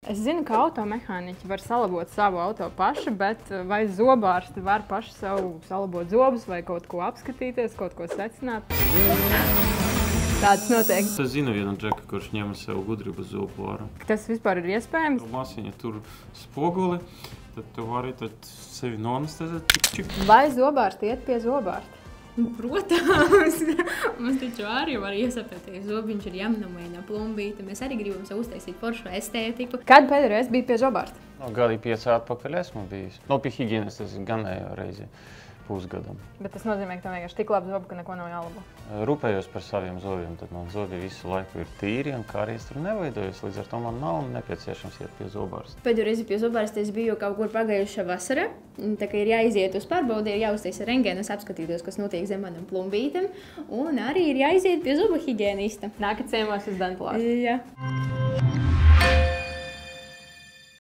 Es zinu, ka automehāniķi var salabot savu auto paši, bet vai zobārsti var paši sev salabot zobus vai kaut ko apskatīties, kaut ko secināt? Tāds notiek. Es zinu vienu džeku, kurš ņem sev gudrību zobu varu. Tas vispār ir iespējams? Masiņa tur spoguli, tad tu vari sevi nonestezēt. Vai zobārsti iet pie zobārsta? Protams, mums taču arī var iesapēties zobiņš ar jamnamaina plombīti. Mēs arī gribam sev uztaisīt foršu estētiku. Kad pēdējo reizi bija pie zobārsta? Gadi 5 atpakaļ esmu bijis. Pie higienes es ganēju reizi pusgadam. Bet tas nozīmē, ka tev vienkārši tik labi zobi, ka neko nav jālabo. Rūpējos par saviem zobiem, tad man zobi visu laiku ir tīri un kāries tur neveidojas. Līdz ar to man nav nepieciešams iet pie zobārsta. Pēdējo reizi pie zobārsta es biju kaut kur pagājušā vasarā. Tā kā ir jāiziet uz pārbaudi, ir jāuztaisa rentgenos, apskatītos, kas notiek zem manam plombītam. Un arī ir jāiziet pie zobu higienista. Nākat ciemos uz dentālārstu. Jā.